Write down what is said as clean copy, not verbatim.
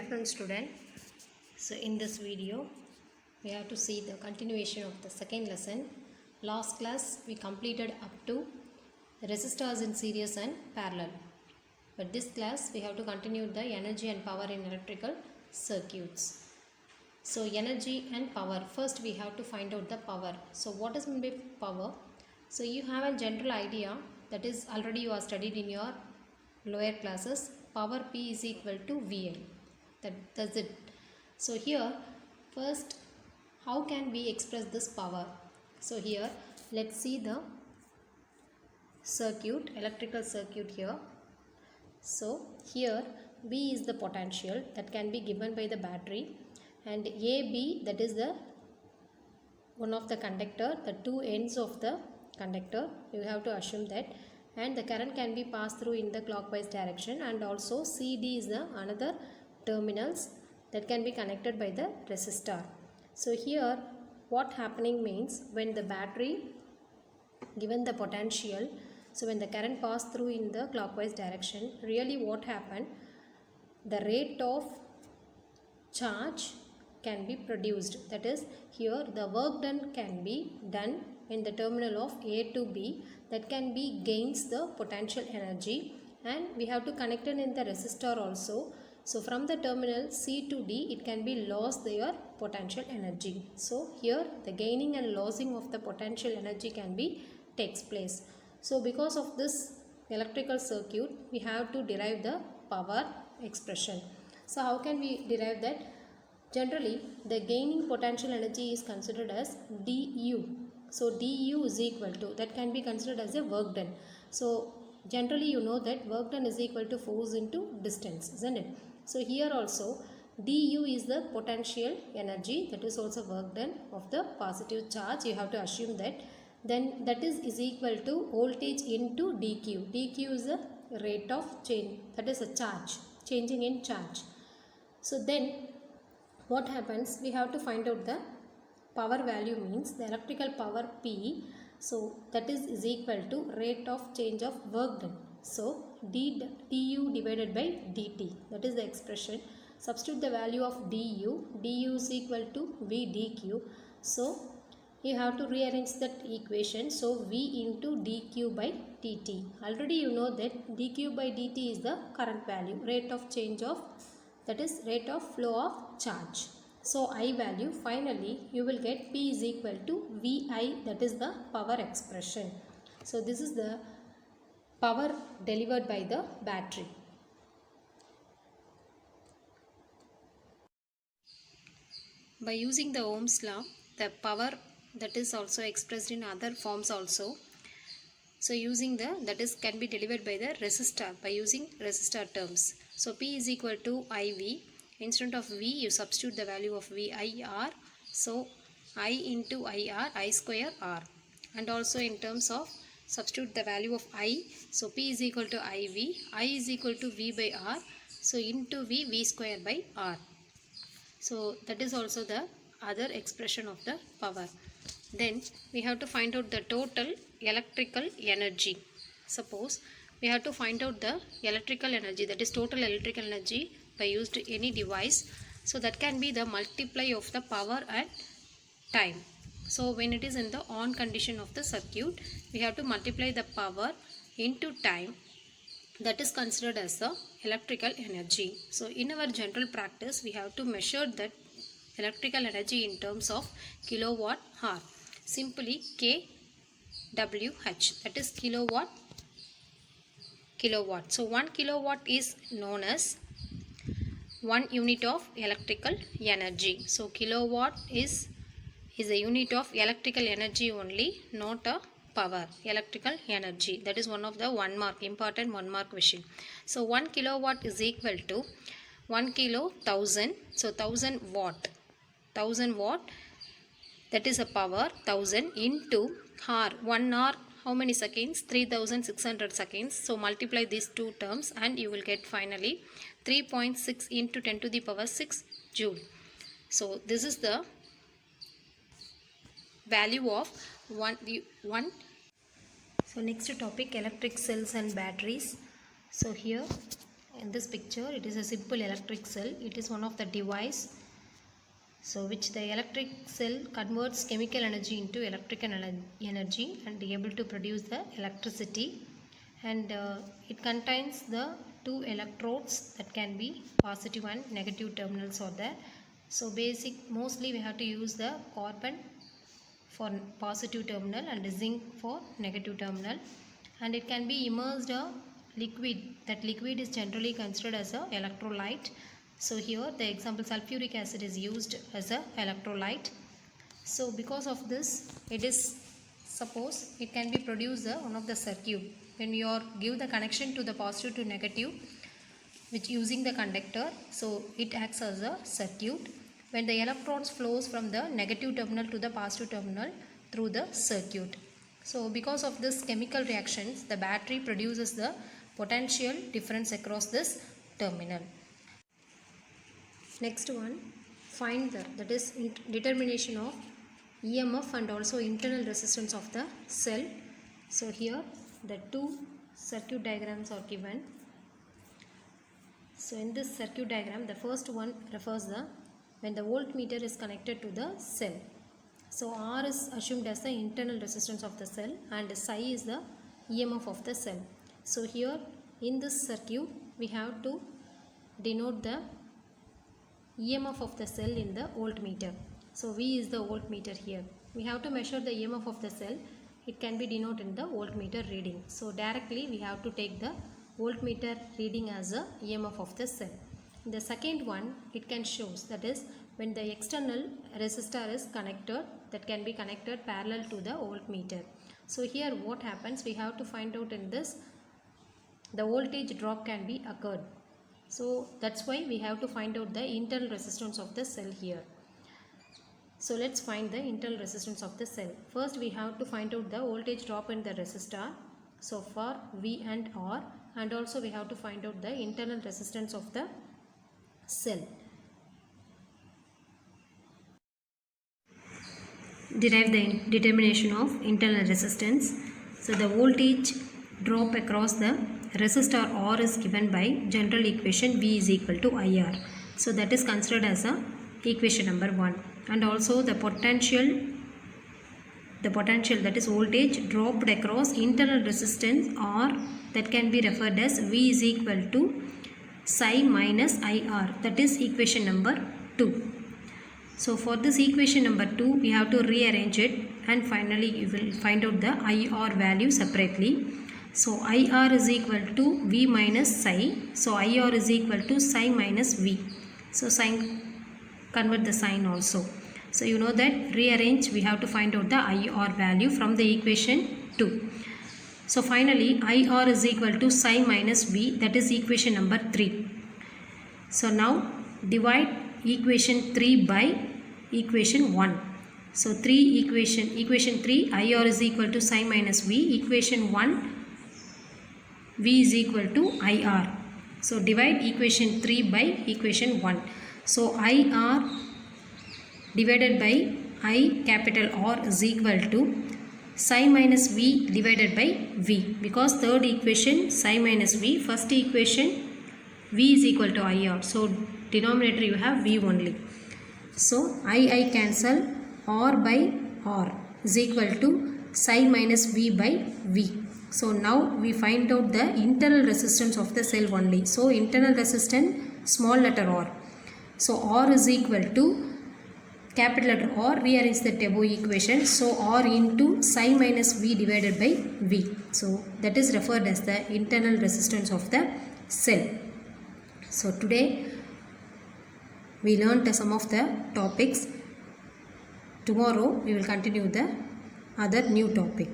afternoon student. So in this video we have to see the continuation of the second lesson. Last class we completed up to resistors in series and parallel, but this class we have to continue the energy and power in electrical circuits. So energy and power, first we have to find out the power. So what is meant by power? So you have a general idea, that is already you are studied in your lower classes. Power P is equal to VI. That's it. So here first, how can we express this power? So here let's see the circuit, electrical circuit here. So here V is the potential that can be given by the battery, and AB, that is the one of the conductor, the two ends of the conductor, you have to assume that, and the current can be passed through in the clockwise direction, and also CD is the another terminals that can be connected by the resistor. So here what happening means, when the battery given the potential, so when the current passed through in the clockwise direction, really what happened, the rate of charge can be produced. That is, here the work done can be done in the terminal of A to B, that can be gains the potential energy, and we have to connect it in the resistor also. So from the terminal C to D, it can be lost their potential energy. So here the gaining and losing of the potential energy can be takes place. So because of this electrical circuit, we have to derive the power expression. So how can we derive that? Generally the gaining potential energy is considered as dU. So dU is equal to, that can be considered as a work done. So generally you know that work done is equal to force into distance, isn't it? So here also dU is the potential energy, that is also work done of the positive charge, you have to assume that. Then that is equal to voltage into dQ. dQ is the rate of change, that is a charge, changing in charge. So then what happens, we have to find out the power value, means the electrical power P. So that is equal to rate of change of work done. So du divided by dt, that is the expression. Substitute the value of du is equal to V dq. So you have to rearrange that equation. So V into dq by dt. Already you know that dq by dt is the current value, rate of change of, that is rate of flow of charge. So I value, finally you will get P is equal to VI, that is the power expression. So this is the power delivered by the battery. By using the Ohm's law, the power that is also expressed in other forms also. So using the, that is can be delivered by the resistor, by using resistor terms. So P is equal to IV. Instead of V, you substitute the value of VIR. So I into IR, I square R. And also in terms of substitute the value of I. So P is equal to IV. I is equal to V by R. So into V, V square by R. So that is also the other expression of the power. Then we have to find out the total electrical energy. Suppose we have to find out the electrical energy, that is total electrical energy, by used any device. So that can be the multiply of the power and time. So when it is in the on condition of the circuit, we have to multiply the power into time, that is considered as the electrical energy. So in our general practice, we have to measure that electrical energy in terms of kilowatt hour. Simply kWh, that is kilowatt. So 1 kilowatt is known as 1 unit of electrical energy. So kilowatt is a unit of electrical energy only, not a power, electrical energy. That is one of the important 1 mark question. So 1 kilowatt is equal to 1 kilo 1000. So 1000 watt, that is a power, 1000 into hour. 1 hour, how many seconds? 3600 seconds. So multiply these two terms and you will get finally 3.6 into 10 to the power 6 joule. So this is the value of one. So next topic, electric cells and batteries. So here in this picture it is a simple electric cell. It is one of the device so which the electric cell converts chemical energy into electrical energy and able to produce the electricity, and it contains the two electrodes that can be positive and negative terminals are there. So mostly we have to use the carbon for positive terminal and zinc for negative terminal, and it can be immersed a liquid. That liquid is generally considered as a electrolyte. So here the example sulfuric acid is used as a electrolyte. So because of this, it is suppose it can be produced one of the circuit when you give the connection to the positive to negative which using the conductor. So it acts as a circuit when the electrons flows from the negative terminal to the positive terminal through the circuit. So because of this chemical reactions, the battery produces the potential difference across this terminal. Next one, find that is determination of EMF and also internal resistance of the cell. So here the two circuit diagrams are given. So in this circuit diagram, the first one refers when the voltmeter is connected to the cell. So R is assumed as the internal resistance of the cell and psi is the EMF of the cell. So here in this circuit we have to denote the EMF of the cell in the voltmeter. So V is the voltmeter here. We have to measure the EMF of the cell. It can be denoted in the voltmeter reading. So directly we have to take the voltmeter reading as a EMF of the cell. In the second one, it can shows that is when the external resistor is connected, that can be connected parallel to the voltmeter. So here what happens, we have to find out in this the voltage drop can be occurred. So that's why we have to find out the internal resistance of the cell here. So let's find the internal resistance of the cell. First we have to find out the voltage drop in the resistor. So for V and R, and also we have to find out the internal resistance of the cell. Derive the determination of internal resistance. So the voltage drop across the resistor R is given by general equation V is equal to IR. So that is considered as a equation number 1. And also the potential that is voltage dropped across internal resistance R, that can be referred as V is equal to psi minus IR. That is equation number 2. So for this equation number 2, we have to rearrange it and finally you will find out the IR value separately. So IR is equal to V minus psi. So IR is equal to psi minus V. So convert the sign also. So you know that rearrange, we have to find out the IR value from the equation 2. So finally IR is equal to psi minus V, that is equation number 3. So now divide equation 3 by equation 1. So equation 3 IR is equal to psi minus V, equation 1 V is equal to IR. So divide equation 3 by equation 1. So IR divided by I capital R is equal to psi minus V divided by V, because third equation psi minus V, first equation V is equal to IR. So denominator you have V only. So I cancel, R by R is equal to psi minus V by V. So now we find out the internal resistance of the cell only. So internal resistance small letter R. So R is equal to capital letter R, rearrange the above equation. So R into psi minus V divided by V. So that is referred as the internal resistance of the cell. So today we learned some of the topics. Tomorrow we will continue the other new topic.